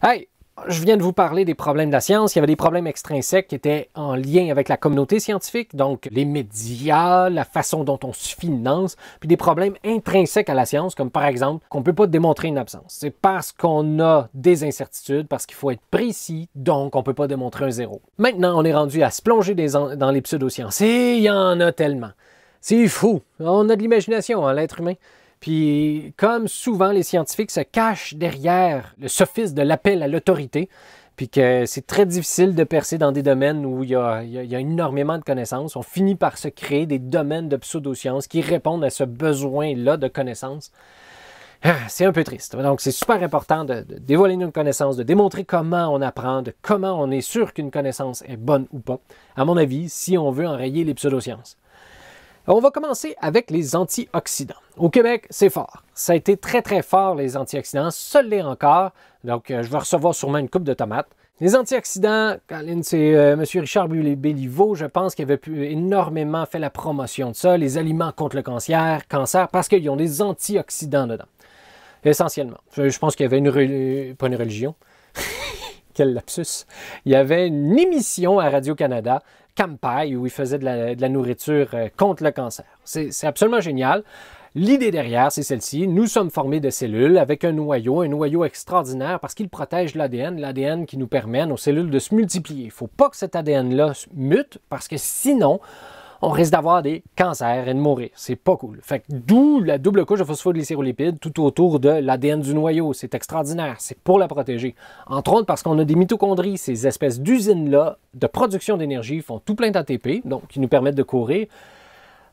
Hey, je viens de vous parler des problèmes de la science. Il y avait des problèmes extrinsèques qui étaient en lien avec la communauté scientifique, donc les médias, la façon dont on se finance, puis des problèmes intrinsèques à la science, comme par exemple qu'on ne peut pas démontrer une absence. C'est parce qu'on a des incertitudes, parce qu'il faut être précis, donc on ne peut pas démontrer un zéro. Maintenant, on est rendu à se plonger dans les pseudosciences. Et il y en a tellement. C'est fou. On a de l'imagination, hein, l'être humain. Puis, comme souvent, les scientifiques se cachent derrière le sophisme de l'appel à l'autorité, puis que c'est très difficile de percer dans des domaines où il y a énormément de connaissances. On finit par se créer des domaines de pseudosciences qui répondent à ce besoin-là de connaissances. C'est un peu triste. Donc, c'est super important de dévoiler nos connaissances, de démontrer comment on apprend, de comment on est sûr qu'une connaissance est bonne ou pas, à mon avis, si on veut enrayer les pseudosciences. On va commencer avec les antioxydants. Au Québec, c'est fort. Ça a été très, très fort, les antioxydants. Ça l'est encore. Donc, je vais recevoir sûrement une coupe de tomates. Les antioxydants, c'est M. Richard Béliveau, je pense, qui avait énormément fait la promotion de ça, les aliments contre le cancer, parce qu'ils ont des antioxydants dedans. Essentiellement. Je pense qu'il y avait pas une religion. Quel lapsus. Il y avait une émission à Radio-Canada, Campagne, où il faisait de la nourriture contre le cancer. C'est absolument génial. L'idée derrière, c'est celle-ci. Nous sommes formés de cellules avec un noyau extraordinaire parce qu'il protège l'ADN qui nous permet à nos cellules de se multiplier. Il ne faut pas que cet ADN-là mute parce que sinon, on risque d'avoir des cancers et de mourir. C'est pas cool. Fait que d'où la double couche de phosphoglycérolipides tout autour de l'ADN du noyau. C'est extraordinaire. C'est pour la protéger. Entre autres parce qu'on a des mitochondries, ces espèces d'usines-là de production d'énergie font tout plein d'ATP, donc qui nous permettent de courir,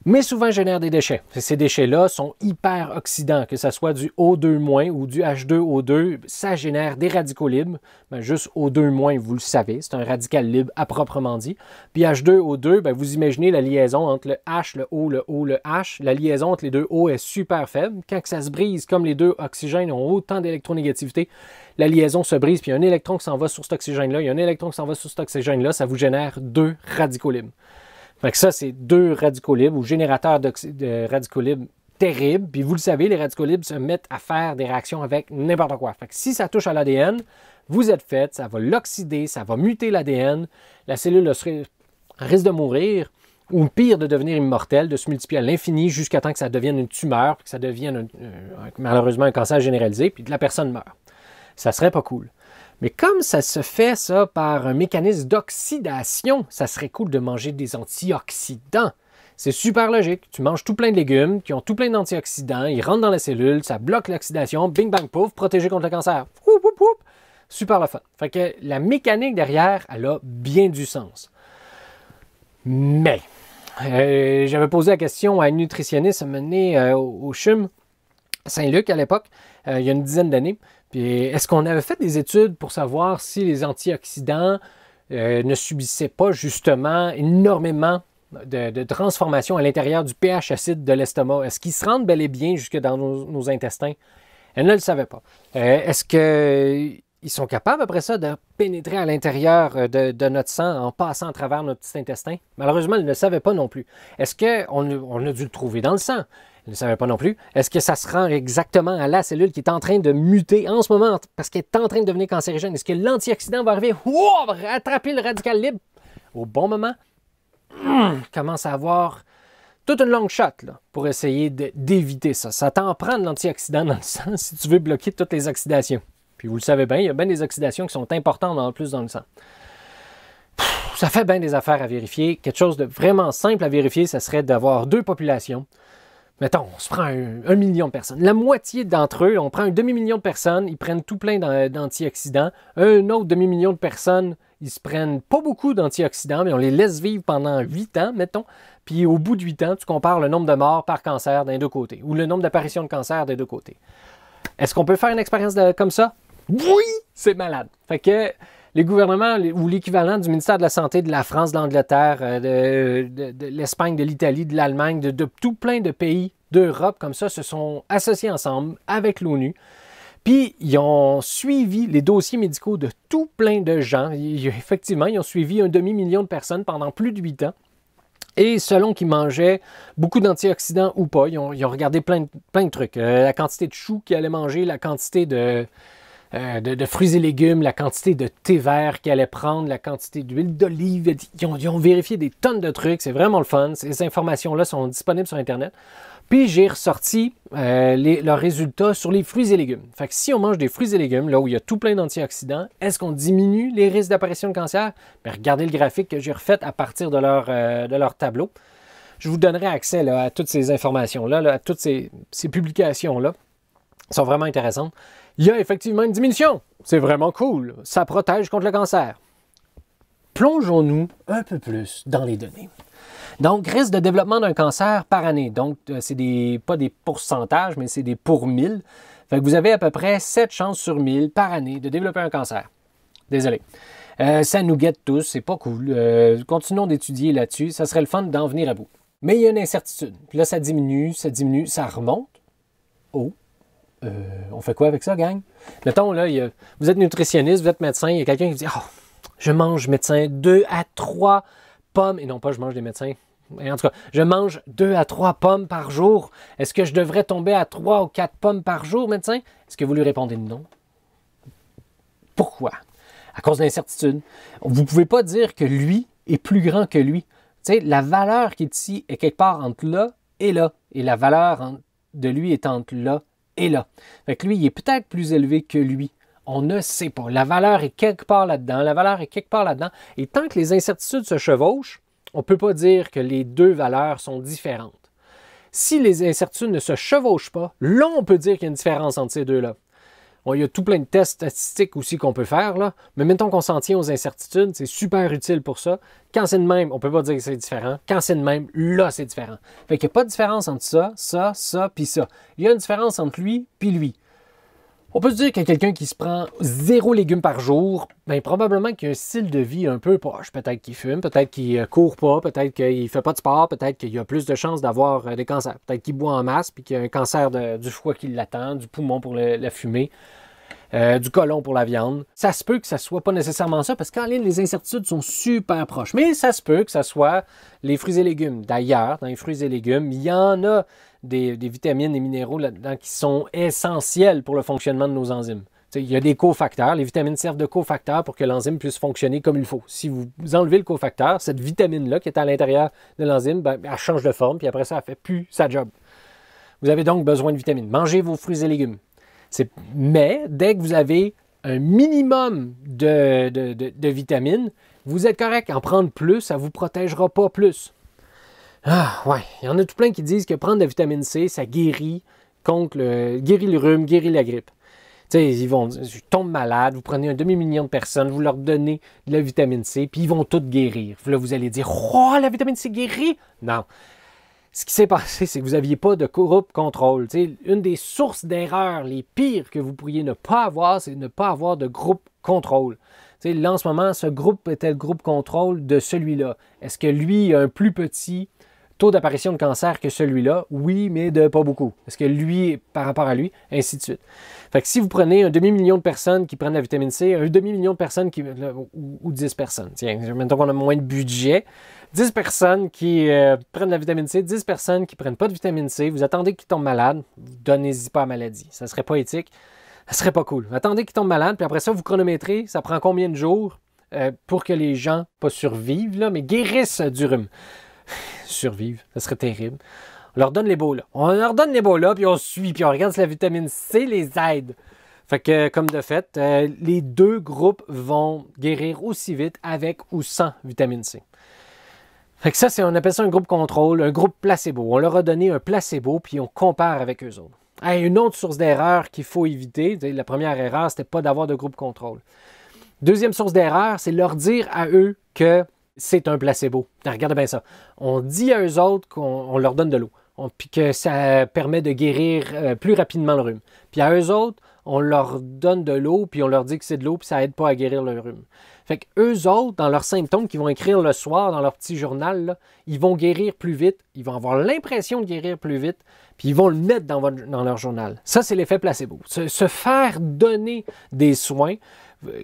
mais souvent génèrent des déchets. Ces déchets-là sont hyper oxydants, que ce soit du O2- ou du H2O2, ça génère des radicaux libres. Ben, juste O2-, vous le savez, c'est un radical libre à proprement dit. Puis H2O2, ben, vous imaginez la liaison entre le H, le O, le H. La liaison entre les deux O est super faible. Quand ça se brise, comme les deux oxygènes ont autant d'électronégativité, la liaison se brise, puis il y a un électron qui s'en va sur cet oxygène-là, il y a un électron qui s'en va sur cet oxygène-là, ça vous génère deux radicaux libres. Fait que ça, c'est deux radicaux libres ou générateurs de radicaux libres terribles. Puis vous le savez, les radicaux libres se mettent à faire des réactions avec n'importe quoi. Fait que si ça touche à l'ADN, vous êtes fait, ça va l'oxyder, ça va muter l'ADN, la cellule risque de mourir ou pire, de devenir immortelle, de se multiplier à l'infini jusqu'à temps que ça devienne une tumeur, puis que ça devienne malheureusement un cancer généralisé, puis que la personne meurt. Ça serait pas cool. Mais comme ça se fait, ça, par un mécanisme d'oxydation, ça serait cool de manger des antioxydants. C'est super logique. Tu manges tout plein de légumes qui ont tout plein d'antioxydants, ils rentrent dans la cellule, ça bloque l'oxydation, bing bang pouf, protégé contre le cancer. Oup, oup, oup. Super le fun. Fait que la mécanique derrière, elle a bien du sens. Mais, j'avais posé la question à une nutritionniste menée au CHUM Saint-Luc à l'époque, il y a une dizaine d'années. Puis, est-ce qu'on avait fait des études pour savoir si les antioxydants ne subissaient pas justement énormément de transformations à l'intérieur du pH acide de l'estomac? Est-ce qu'ils se rendent bel et bien jusque dans nos intestins? Elle ne le savait pas. Est-ce qu'ils sont capables après ça de pénétrer à l'intérieur de notre sang en passant à travers notre petit intestin? Malheureusement, elle ne le savait pas non plus. Est-ce qu'on a dû le trouver dans le sang? Elle ne savait pas non plus. Est-ce que ça se rend exactement à la cellule qui est en train de muter en ce moment parce qu'elle est en train de devenir cancérigène? Est-ce que l'antioxydant va arriver, va rattraper le radical libre au bon moment? Commence à avoir toute une longue shot là, pour essayer d'éviter ça. Ça t'en prend de l'antioxydant dans le sang si tu veux bloquer toutes les oxydations. Puis vous le savez bien, il y a bien des oxydations qui sont importantes en plus dans le sang. Ça fait bien des affaires à vérifier. Quelque chose de vraiment simple à vérifier, ça serait d'avoir deux populations. Mettons, on se prend un million de personnes. La moitié d'entre eux, on prend un demi-million de personnes, ils prennent tout plein d'antioxydants. Un autre demi-million de personnes, ils se prennent pas beaucoup d'antioxydants, mais on les laisse vivre pendant 8 ans, mettons. Puis au bout de 8 ans, tu compares le nombre de morts par cancer d'un deux côtés ou le nombre d'apparitions de cancer des deux côtés. Est-ce qu'on peut faire une expérience comme ça? Oui! C'est malade. Fait que les gouvernements ou l'équivalent du ministère de la Santé de la France, de l'Angleterre, de l'Espagne, de l'Italie, de l'Allemagne, de tout plein de pays d'Europe comme ça se sont associés ensemble avec l'ONU. Puis, ils ont suivi les dossiers médicaux de tout plein de gens. Effectivement, ils ont suivi un demi-million de personnes pendant plus de 8 ans. Et selon qu'ils mangeaient beaucoup d'antioxydants ou pas, ils ont regardé plein de trucs. La quantité de choux qu'ils allaient manger, la quantité de fruits et légumes, la quantité de thé vert qu'ils allaient prendre, la quantité d'huile d'olive. Ils ont vérifié des tonnes de trucs. C'est vraiment le fun. Ces informations-là sont disponibles sur Internet. Puis j'ai ressorti leurs résultats sur les fruits et légumes. Fait que si on mange des fruits et légumes, là où il y a tout plein d'antioxydants, est-ce qu'on diminue les risques d'apparition de cancer? Bien, regardez le graphique que j'ai refait à partir de leur tableau. Je vous donnerai accès là, à toutes ces informations-là, à toutes ces publications-là. Elles sont vraiment intéressantes. Il y a effectivement une diminution. C'est vraiment cool. Ça protège contre le cancer. Plongeons-nous un peu plus dans les données. Donc, risque de développement d'un cancer par année. Donc, c'est pas des pourcentages, mais c'est des pour 1000. Fait que vous avez à peu près 7 chances sur 1000 par année de développer un cancer. Désolé. Ça nous guette tous, c'est pas cool. Continuons d'étudier là-dessus. Ça serait le fun d'en venir à bout. Mais il y a une incertitude. Puis là, ça diminue, ça remonte. Oh! On fait quoi avec ça, gang? Mettons, là, vous êtes nutritionniste, vous êtes médecin, il y a quelqu'un qui dit « Oh, je mange, médecin, 2 à 3 pommes. » Et non pas « je mange des médecins ». En tout cas, je mange 2 à 3 pommes par jour. Est-ce que je devrais tomber à 3 ou 4 pommes par jour, médecin? Est-ce que vous lui répondez non? Pourquoi? À cause de l'incertitude. Vous ne pouvez pas dire que lui est plus grand que lui. Tu sais, la valeur qui est ici est quelque part entre là et là. Et la valeur de lui est entre là et là. Fait que lui, il est peut-être plus élevé que lui. On ne sait pas. La valeur est quelque part là-dedans. La valeur est quelque part là-dedans. Et tant que les incertitudes se chevauchent, on ne peut pas dire que les deux valeurs sont différentes. Si les incertitudes ne se chevauchent pas, là, on peut dire qu'il y a une différence entre ces deux-là. Bon, il y a tout plein de tests statistiques aussi qu'on peut faire, là, mais mettons qu'on s'en tient aux incertitudes, c'est super utile pour ça. Quand c'est de même, on ne peut pas dire que c'est différent. Quand c'est de même, là, c'est différent. Fait qu'il n'y a pas de différence entre ça, puis ça. Il y a une différence entre lui puis lui. On peut se dire qu'il y a quelqu'un qui se prend 0 légumes par jour, bien probablement qu'il a un style de vie un peu poche. Peut-être qu'il fume, peut-être qu'il ne court pas, peut-être qu'il ne fait pas de sport, peut-être qu'il a plus de chances d'avoir des cancers. Peut-être qu'il boit en masse puis qu'il a un cancer du foie qui l'attend, du poumon pour la fumée, du côlon pour la viande. Ça se peut que ça ne soit pas nécessairement ça parce qu'en ligne, les incertitudes sont super proches. Mais ça se peut que ça soit les fruits et légumes. D'ailleurs, dans les fruits et légumes, il y en a des vitamines et minéraux là-dedans qui sont essentiels pour le fonctionnement de nos enzymes. T'sais, il y a des cofacteurs. Les vitamines servent de cofacteurs pour que l'enzyme puisse fonctionner comme il faut. Si vous enlevez le cofacteur, cette vitamine-là qui est à l'intérieur de l'enzyme, ben, elle change de forme, puis après ça, elle ne fait plus sa job. Vous avez donc besoin de vitamines. Mangez vos fruits et légumes. Mais dès que vous avez un minimum de vitamines, vous êtes correct. En prendre plus, ça ne vous protégera pas plus. Ah, ouais. Il y en a tout plein qui disent que prendre de la vitamine C, ça guérit guérit le rhume, guérit la grippe. Tu sais, ils tombent malades, vous prenez 2 million de personnes, vous leur donnez de la vitamine C, puis ils vont toutes guérir. Là, vous allez dire, oh, la vitamine C guérit! Non. Ce qui s'est passé, c'est que vous n'aviez pas de groupe contrôle. Tu sais, une des sources d'erreurs les pires que vous pourriez ne pas avoir, c'est de ne pas avoir de groupe contrôle. Tu sais, là, en ce moment, ce groupe était le groupe contrôle de celui-là. Est-ce que lui a un plus petit taux d'apparition de cancer que celui-là? Oui, mais de pas beaucoup. Est-ce que lui, par rapport à lui, ainsi de suite. Fait que si vous prenez 1 demi-million de personnes qui prennent la vitamine C, 1 demi-million de personnes ou 10 personnes, tiens, mettons qu'on a moins de budget, 10 personnes qui prennent la vitamine C, 10 personnes qui ne prennent pas de vitamine C, vous attendez qu'ils tombent malades, donnez-y pas la maladie. Ça ne serait pas éthique, ça ne serait pas cool. Attendez qu'ils tombent malades, puis après ça, vous chronométrez, ça prend combien de jours pour que les gens, pas survivent, là, mais guérissent du rhume. Survivre, ça serait terrible. On leur donne les beaux là. On leur donne les beaux là, puis on suit, puis on regarde si la vitamine C les aide. Fait que, comme de fait, les deux groupes vont guérir aussi vite avec ou sans vitamine C. Fait que ça, on appelle ça un groupe contrôle, un groupe placebo. On leur a donné un placebo, puis on compare avec eux autres. Une autre source d'erreur qu'il faut éviter, la première erreur, c'était pas d'avoir de groupe contrôle. Deuxième source d'erreur, c'est leur dire à eux que c'est un placebo. Regardez bien ça. On dit à eux autres qu'on leur donne de l'eau, puis que ça permet de guérir plus rapidement le rhume. Puis à eux autres, on leur donne de l'eau, puis on leur dit que c'est de l'eau, puis ça n'aide pas à guérir le rhume. Fait qu'eux autres, dans leurs symptômes qu'ils vont écrire le soir dans leur petit journal, là, ils vont guérir plus vite, ils vont avoir l'impression de guérir plus vite, puis ils vont le mettre dans leur journal. Ça, c'est l'effet placebo. Se faire donner des soins,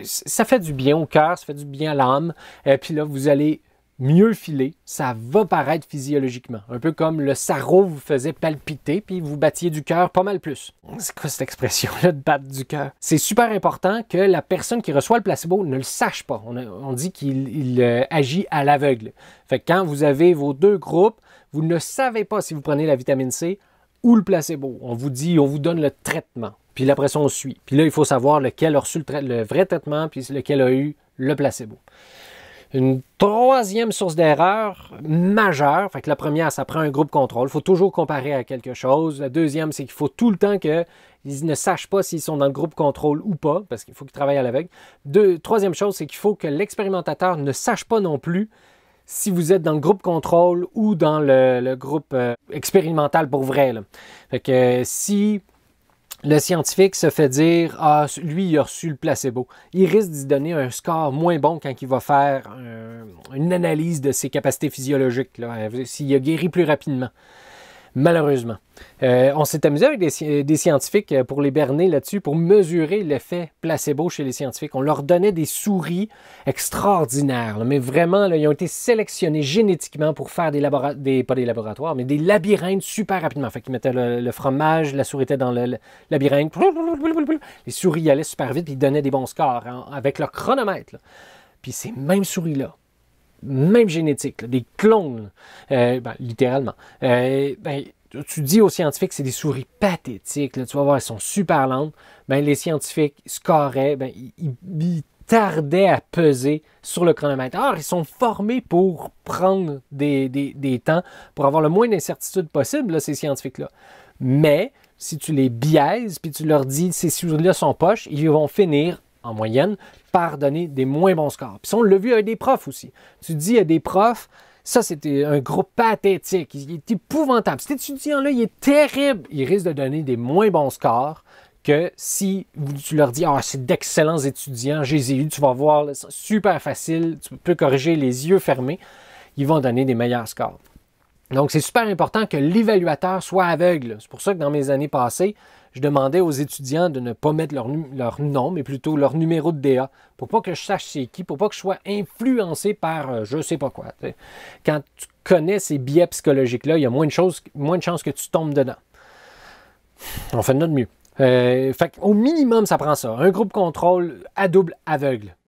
ça fait du bien au cœur, ça fait du bien à l'âme, puis là, vous allez mieux filer, ça va paraître physiologiquement. Un peu comme le sarrau vous faisait palpiter, puis vous battiez du cœur pas mal plus. C'est quoi cette expression-là de battre du cœur? C'est super important que la personne qui reçoit le placebo ne le sache pas. On dit qu'il agit à l'aveugle. Fait que quand vous avez vos deux groupes, vous ne savez pas si vous prenez la vitamine C ou le placebo. On vous dit, on vous donne le traitement. Puis après ça, on suit. Puis là, il faut savoir lequel a reçu le vrai traitement, puis lequel a eu le placebo. Une troisième source d'erreur majeure, fait que la première, ça prend un groupe contrôle. Il faut toujours comparer à quelque chose. La deuxième, c'est qu'il faut tout le temps qu'ils ne sachent pas s'ils sont dans le groupe contrôle ou pas, parce qu'il faut qu'ils travaillent à l'aveugle. Troisième chose, c'est qu'il faut que l'expérimentateur ne sache pas non plus si vous êtes dans le groupe contrôle ou dans le groupe expérimental pour vrai. Là. Fait que si le scientifique se fait dire « Ah, lui, il a reçu le placebo », il risque d'y donner un score moins bon quand il va faire une analyse de ses capacités physiologiques, s'il a guéri plus rapidement. Malheureusement. On s'est amusé avec des scientifiques pour les berner là-dessus, pour mesurer l'effet placebo chez les scientifiques. On leur donnait des souris extraordinaires, mais vraiment, là, ils ont été sélectionnés génétiquement pour faire pas des laboratoires, mais des labyrinthes super rapidement. Fait qu'ils mettaient le fromage, la souris était dans le labyrinthe, les souris y allaient super vite, puis ils donnaient des bons scores avec leur chronomètre. Là. Puis ces mêmes souris-là, même génétique, là, des clones, littéralement. Tu dis aux scientifiques que c'est des souris pathétiques, là, tu vas voir, elles sont super lentes. Les scientifiques scoraient, ils tardaient à peser sur le chronomètre. Alors, ils sont formés pour prendre des temps, pour avoir le moins d'incertitude possible, là, ces scientifiques-là. Mais, si tu les biaises, puis tu leur dis ces souris-là sont poches, ils vont finir en moyenne, par donner des moins bons scores. Puis ça, on l'a vu avec des profs aussi. Tu dis à des profs, ça, c'était un groupe pathétique. Il est épouvantable. Cet étudiant-là, il est terrible. Il risque de donner des moins bons scores que si tu leur dis « Ah, c'est d'excellents étudiants, je les ai eus, tu vas voir, c'est super facile, tu peux corriger les yeux fermés. » Ils vont donner des meilleurs scores. Donc, c'est super important que l'évaluateur soit aveugle. C'est pour ça que dans mes années passées, je demandais aux étudiants de ne pas mettre leur nom, mais plutôt leur numéro de DA, pour pas que je sache c'est qui, pour pas que je sois influencé par je sais pas quoi. T'sais. Quand tu connais ces biais psychologiques-là, il y a moins de chances que tu tombes dedans. On fait de notre mieux. Au minimum, ça prend ça. Un groupe contrôle à double aveugle.